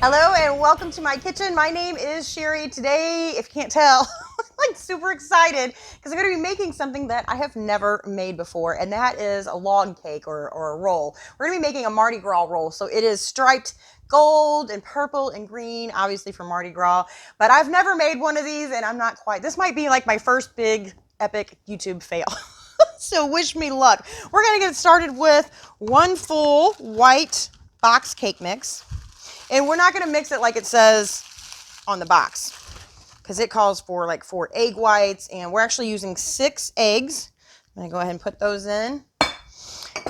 Hello and welcome to my kitchen. My name is Sherry. Today, if you can't tell, I'm like super excited because I'm going to be making something that I have never made before, and that is a log cake or a roll. We're going to be making a Mardi Gras roll. So it is striped gold and purple and green, obviously for Mardi Gras, but I've never made one of these and I'm not quite, this might be like my first big epic YouTube fail. So wish me luck. We're going to get started with one full white box cake mix. And we're not going to mix it like it says on the box because it calls for like 4 egg whites, and we're actually using 6 eggs. I'm going to go ahead and put those in.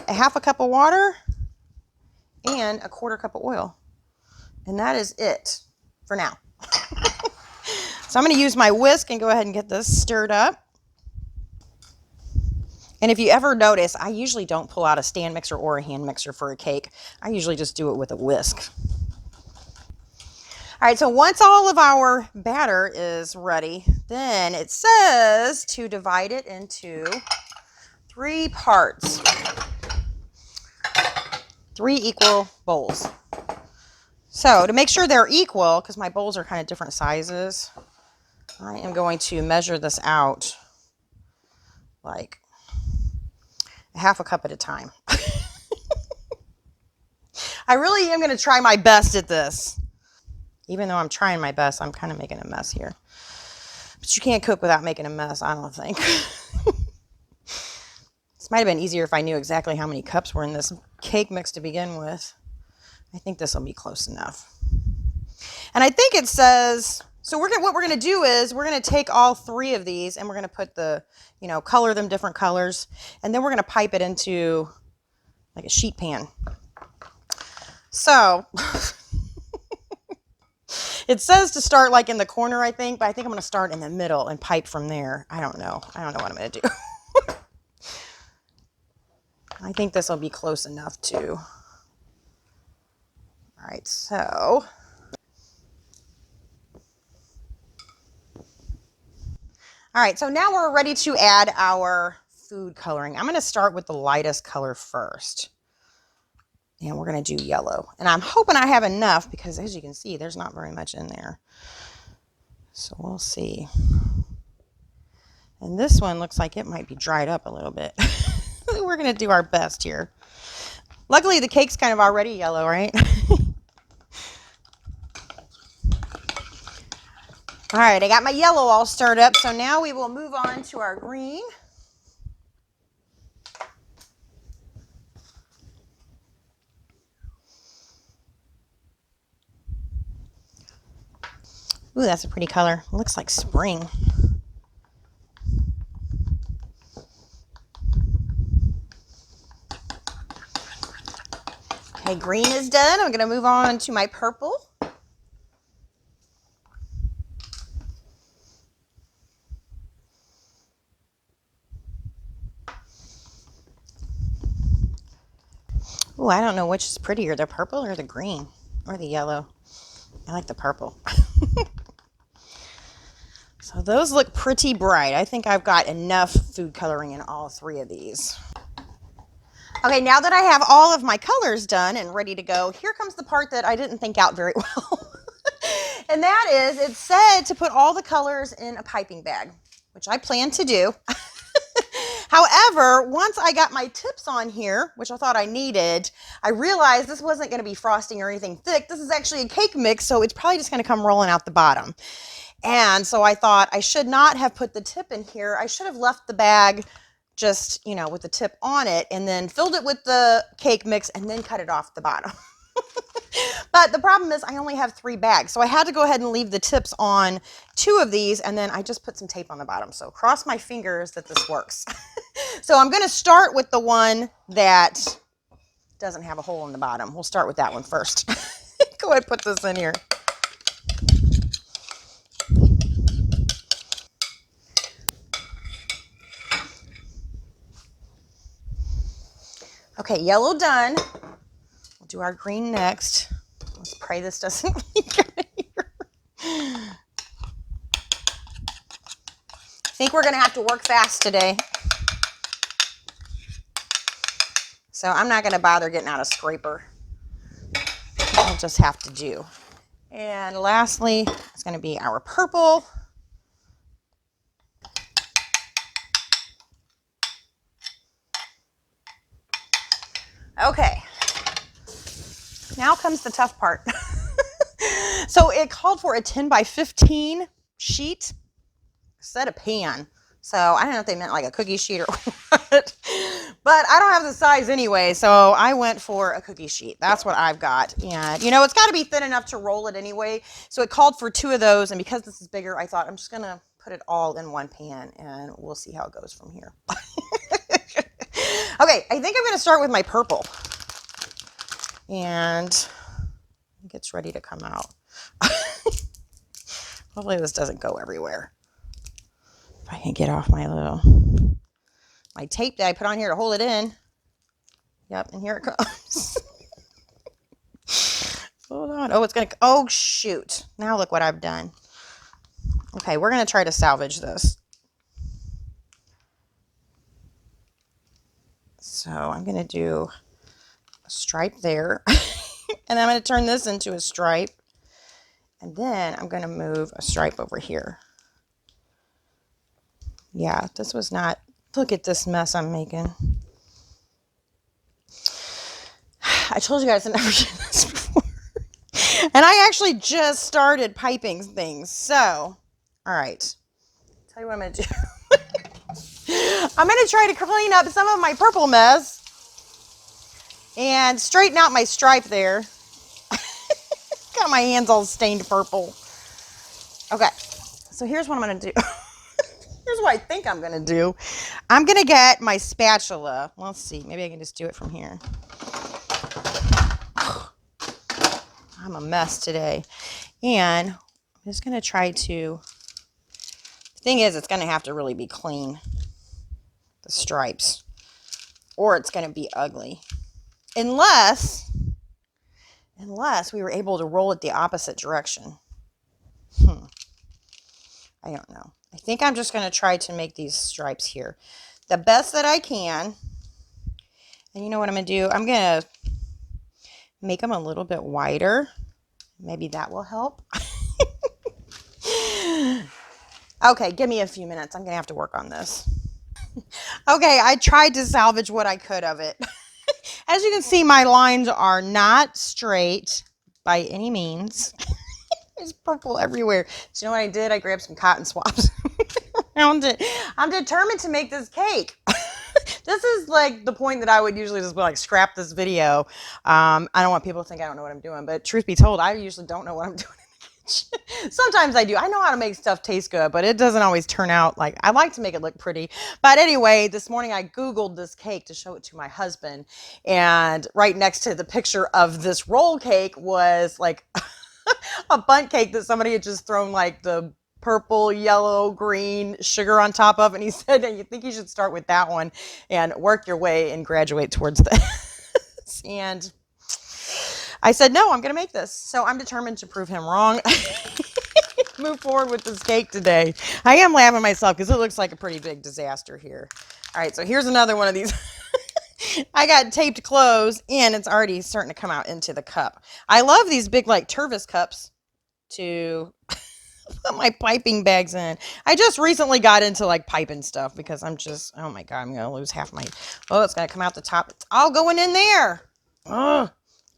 A half a cup of water and a 1/4 cup of oil. And that is it for now. So I'm going to use my whisk and go ahead and get this stirred up. And if you ever notice, I usually don't pull out a stand mixer or a hand mixer for a cake. I usually just do it with a whisk. All right, so once all of our batter is ready, then it says to divide it into 3 parts, 3 equal bowls. So to make sure they're equal, because my bowls are kind of different sizes, I am going to measure this out like a half a cup at a time. I really am going to try my best at this. Even though I'm trying my best, I'm kind of making a mess here. But you can't cook without making a mess, I don't think. This might have been easier if I knew exactly how many cups were in this cake mix to begin with. I think this will be close enough. And I think it says, so what we're going to do is we're going to take all 3 of these and we're going to put the, color them different colors. And then we're going to pipe it into like a sheet pan. So... It says to start like in the corner, I think, but I think I'm going to start in the middle and pipe from there. I don't know. I don't know what I'm going to do. I think this will be close enough too. All right, so. All right, so now we're ready to add our food coloring. I'm going to start with the lightest color first. And we're going to do yellow. And I'm hoping I have enough because, as you can see, there's not very much in there. So we'll see. And this one looks like it might be dried up a little bit. We're going to do our best here. Luckily, the cake's kind of already yellow, right? All right, I got my yellow all stirred up. So now we will move on to our green. Ooh, that's a pretty color. It looks like spring. Okay, green is done. I'm going to move on to my purple. Ooh, I don't know which is prettier, the purple or the green or the yellow. I like the purple. So those look pretty bright. I think I've got enough food coloring in all 3 of these. Okay, now that I have all of my colors done and ready to go, here comes the part that I didn't think out very well. And that is, it said to put all the colors in a piping bag, which I plan to do. However, once I got my tips on here, which I thought I needed, I realized this wasn't going to be frosting or anything thick. This is actually a cake mix, so it's probably just going to come rolling out the bottom. And so I thought I should not have put the tip in here. I should have left the bag just, with the tip on it and then filled it with the cake mix and then cut it off the bottom. But the problem is I only have 3 bags. So I had to go ahead and leave the tips on 2 of these, and then I just put some tape on the bottom. So cross my fingers that this works. So I'm going to start with the one that doesn't have a hole in the bottom. We'll start with that one first. Go ahead and put this in here. Okay, yellow done. We'll do our green next. Let's pray this doesn't leak out of here. I think we're going to have to work fast today. So I'm not going to bother getting out a scraper. I'll just have to do And lastly, it's going to be our purple. Okay, now comes the tough part. So it called for a 10 by 15 sheet, set of pan. So I don't know if they meant like a cookie sheet or what, but I don't have the size anyway, so I went for a cookie sheet. That's what I've got. And you know, it's got to be thin enough to roll it anyway. So it called for 2 of those, and because this is bigger, I thought I'm just going to put it all in one pan and we'll see how it goes from here. Okay, I think I'm going to start with my purple. And it gets ready to come out. Hopefully this doesn't go everywhere. If I can get off my tape that I put on here to hold it in. Yep, and here it comes. Hold on. Oh, oh shoot. Now look what I've done. Okay, we're going to try to salvage this. So I'm going to do a stripe there. And I'm going to turn this into a stripe. And then I'm going to move a stripe over here. Yeah, this was not, look at this mess I'm making. I told you guys I've never done this before. And I actually just started piping things. So, all right. Tell you what I'm going to do. I'm going to try to clean up some of my purple mess and straighten out my stripe there. Got my hands all stained purple. Okay, so here's what I'm going to do. Here's what I think I'm going to do. I'm going to get my spatula. Let's see. Maybe I can just do it from here. I'm a mess today. And I'm just going to try to... The thing is, it's going to have to really be clean. The stripes. Or it's going to be ugly. Unless we were able to roll it the opposite direction. I don't know. I think I'm just going to try to make these stripes here the best that I can. And you know what I'm going to do? I'm going to make them a little bit wider. Maybe that will help. Okay, give me a few minutes. I'm going to have to work on this. Okay, I tried to salvage what I could of it. As you can see, my lines are not straight by any means. There's purple everywhere. So you know what I did? I grabbed some cotton swabs around it. I'm determined to make this cake. This is like the point that I would usually just like scrap this video. I don't want people to think I don't know what I'm doing, but truth be told, I usually don't know what I'm doing in the kitchen. Sometimes I do. I know how to make stuff taste good, but it doesn't always turn out like I like to make it look pretty. But anyway, this morning I Googled this cake to show it to my husband, and right next to the picture of this roll cake was like a bundt cake that somebody had just thrown like the purple, yellow, green sugar on top of. And he said, you think you should start with that one and work your way and graduate towards this. And I said, no, I'm going to make this. So I'm determined to prove him wrong. Move forward with this cake today. I am laughing at myself because it looks like a pretty big disaster here. All right, so here's another one of these. I got taped closed and it's already starting to come out into the cup. I love these big like Tervis cups to put my piping bags in. I just recently got into like piping stuff because I'm just, oh my God, I'm going to lose half my, oh, it's going to come out the top. It's all going in there. Ugh.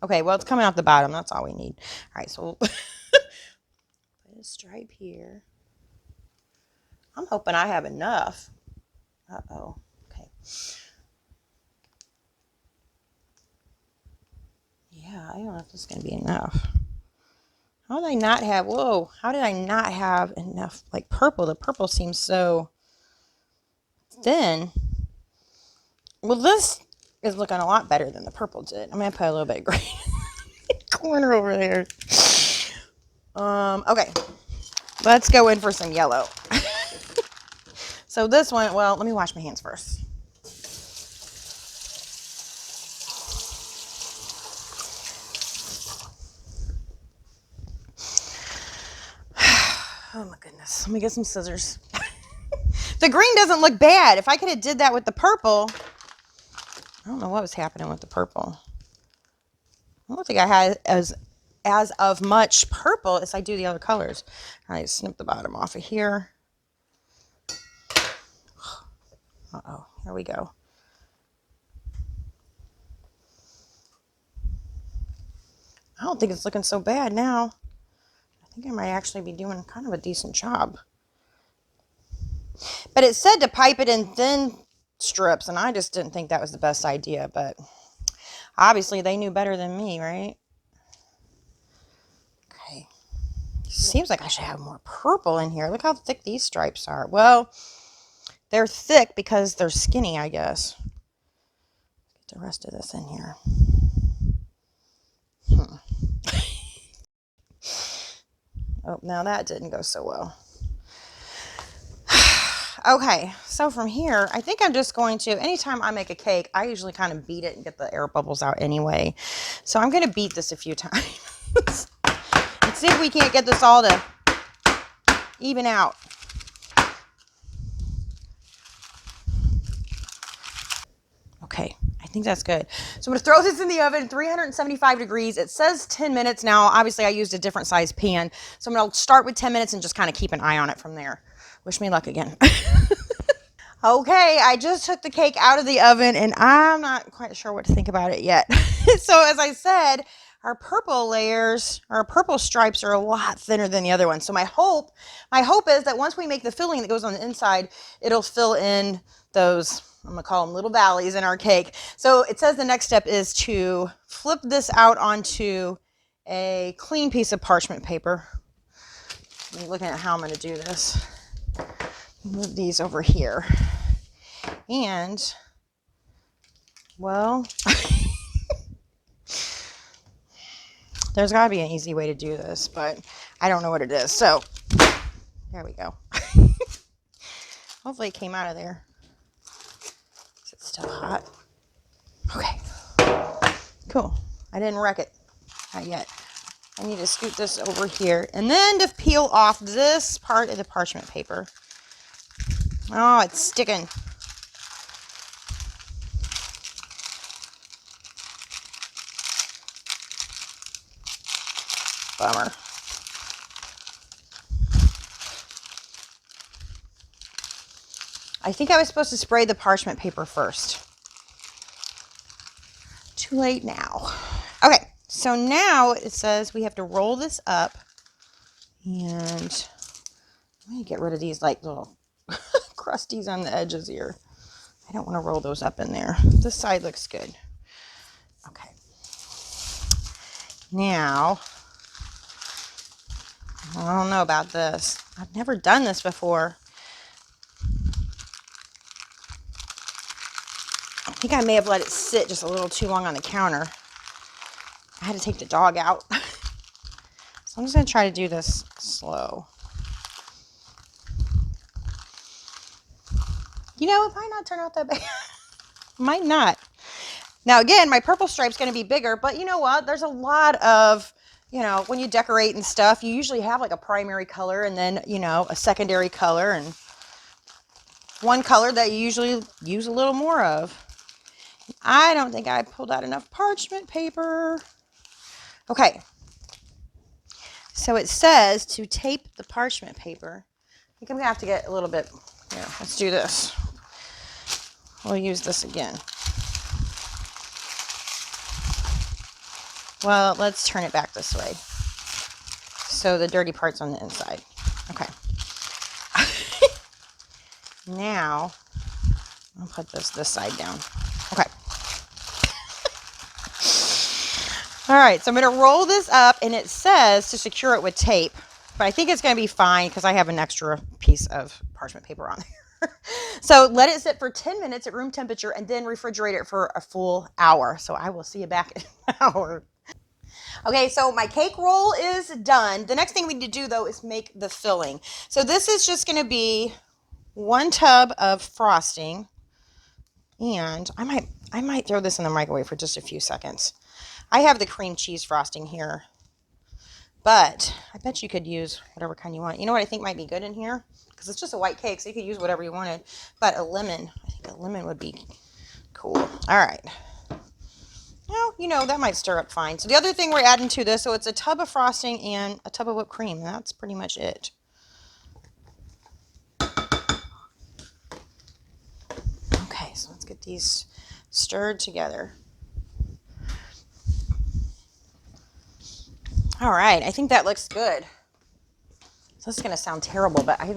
Okay, well, it's coming out the bottom. That's all we need. All right, so we'll put a stripe here. I'm hoping I have enough. Uh-oh. Okay. Yeah, I don't know if this is going to be enough. How did I not have, whoa, how did I not have enough, like purple? The purple seems so thin. Well, this is looking a lot better than the purple did. I'm going to put a little bit of green corner over there. Okay, let's go in for some yellow. So this one, well, let me wash my hands first. Oh my goodness. Let me get some scissors. The green doesn't look bad. If I could have did that with the purple, I don't know what was happening with the purple. I don't think I had as as of much purple as I do the other colors. I snip the bottom off of here. Uh-oh, here we go. I don't think it's looking so bad now. I think I might actually be doing kind of a decent job. But it said to pipe it in thin strips, and I just didn't think that was the best idea, but obviously they knew better than me, right? Okay. Seems like I should have more purple in here. Look how thick these stripes are. Well, they're thick because they're skinny, I guess. Get the rest of this in here. Oh, now that didn't go so well. Okay, so from here, I think I'm just going to, anytime I make a cake, I usually kind of beat it and get the air bubbles out anyway. So I'm going to beat this a few times. Let's see if we can't get this all to even out. Okay, I think that's good. So I'm going to throw this in the oven, 375 degrees. It says 10 minutes now. Obviously, I used a different size pan. So I'm going to start with 10 minutes and just kind of keep an eye on it from there. Wish me luck again. Okay, I just took the cake out of the oven and I'm not quite sure what to think about it yet. So as I said, our purple layers, our purple stripes are a lot thinner than the other ones. So my hope is that once we make the filling that goes on the inside, it'll fill in those, I'm gonna call them little valleys in our cake. So it says the next step is to flip this out onto a clean piece of parchment paper. I'm looking at how I'm gonna do this. Move these over here. And, well, there's got to be an easy way to do this, but I don't know what it is. So, there we go. Hopefully it came out of there. Is it still hot? Okay. Cool. I didn't wreck it. Not yet. I need to scoot this over here. And then to peel off this part of the parchment paper. Oh, it's sticking. Bummer. I think I was supposed to spray the parchment paper first. Too late now. Okay, so now it says we have to roll this up. And I'm going to get rid of these like little crusties on the edges here. I don't want to roll those up in there. This side looks good. Okay. Now, I don't know about this. I've never done this before. I think I may have let it sit just a little too long on the counter. I had to take the dog out. So I'm just going to try to do this slow. You know, it might not turn out that bad. Might not. Now, again, my purple stripe's going to be bigger, but you know what? There's a lot of, you know, when you decorate and stuff, you usually have like a primary color and then, you know, a secondary color and one color that you usually use a little more of. I don't think I pulled out enough parchment paper. Okay. So it says to tape the parchment paper. I think I'm going to have to get a little bit, here, let's do this. We'll use this again. Well, let's turn it back this way. So the dirty part's on the inside. Okay. Now, I'll put this side down. Okay. All right, so I'm going to roll this up, and it says to secure it with tape, but I think it's going to be fine because I have an extra piece of parchment paper on there. So let it sit for 10 minutes at room temperature and then refrigerate it for a full hour. So I will see you back in an hour. Okay, so my cake roll is done. The next thing we need to do, though, is make the filling. So this is just going to be 1 tub of frosting, and I might throw this in the microwave for just a few seconds. I have the cream cheese frosting here, but I bet you could use whatever kind you want. You know what I think might be good in here? Because it's just a white cake, so you could use whatever you wanted. But a lemon, I think a lemon would be cool. All right. No, you know, that might stir up fine. So the other thing we're adding to this, so it's a tub of frosting and a tub of whipped cream. And that's pretty much it. Okay, so let's get these stirred together. All right, I think that looks good. So this is going to sound terrible, but I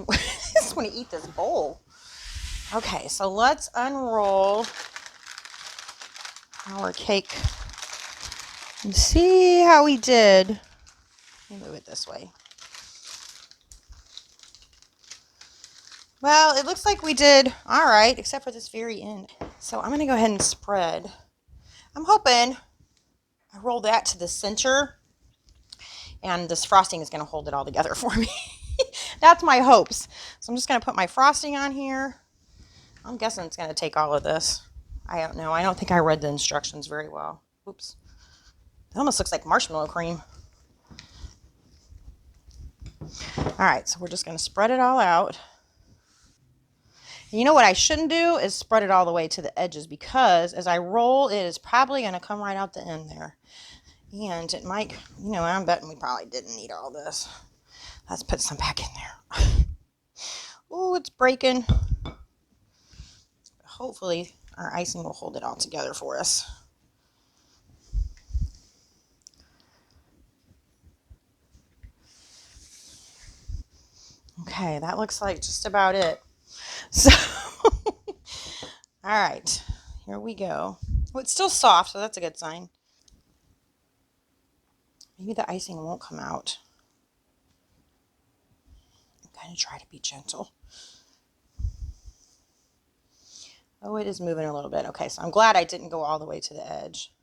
just want to eat this bowl. Okay, so let's unroll our cake and see how we did. Let me move it this way. Well, it looks like we did all right, except for this very end. So I'm going to go ahead and spread. I'm hoping I roll that to the center, and this frosting is going to hold it all together for me. That's my hopes. So I'm just going to put my frosting on here. I'm guessing it's going to take all of this. I don't know. I don't think I read the instructions very well. Oops. It almost looks like marshmallow cream. All right, so we're just going to spread it all out. And you know what I shouldn't do is spread it all the way to the edges, because as I roll, it is probably going to come right out the end there. And it might, you know, I'm betting we probably didn't need all this. Let's put some back in there. Oh, it's breaking. Hopefully our icing will hold it all together for us. Okay, that looks like just about it. So, all right, here we go. Oh, it's still soft, so that's a good sign. Maybe the icing won't come out. I'm going to try to be gentle. Oh, it is moving a little bit. Okay, so I'm glad I didn't go all the way to the edge.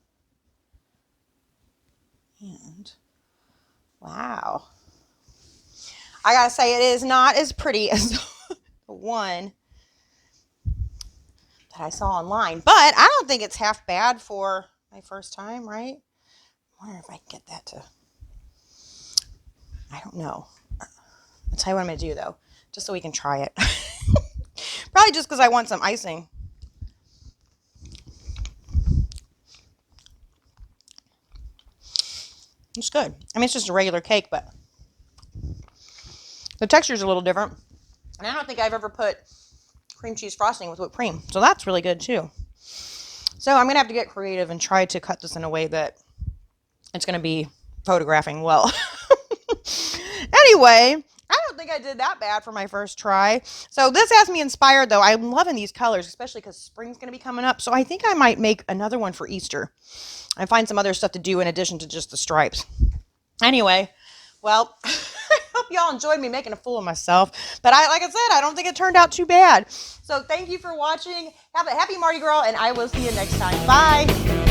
And wow. I gotta say, it is not as pretty as the one that I saw online, but I don't think it's half bad for my first time, right? I wonder if I can get that to, I don't know. I'll tell you what I'm gonna do though, just so we can try it. Probably just because I want some icing. It's good. I mean, it's just a regular cake, but the texture is a little different. And I don't think I've ever put cream cheese frosting with whipped cream. So that's really good too. So I'm going to have to get creative and try to cut this in a way that it's going to be photographing well. Anyway, I don't think I did that bad for my first try. So this has me inspired though. I'm loving these colors, especially because spring's going to be coming up. So I think I might make another one for Easter and find some other stuff to do in addition to just the stripes. Anyway, well, I hope y'all enjoyed me making a fool of myself. But like I said, I don't think it turned out too bad. So thank you for watching. Have a happy Mardi Gras, and I will see you next time. Bye.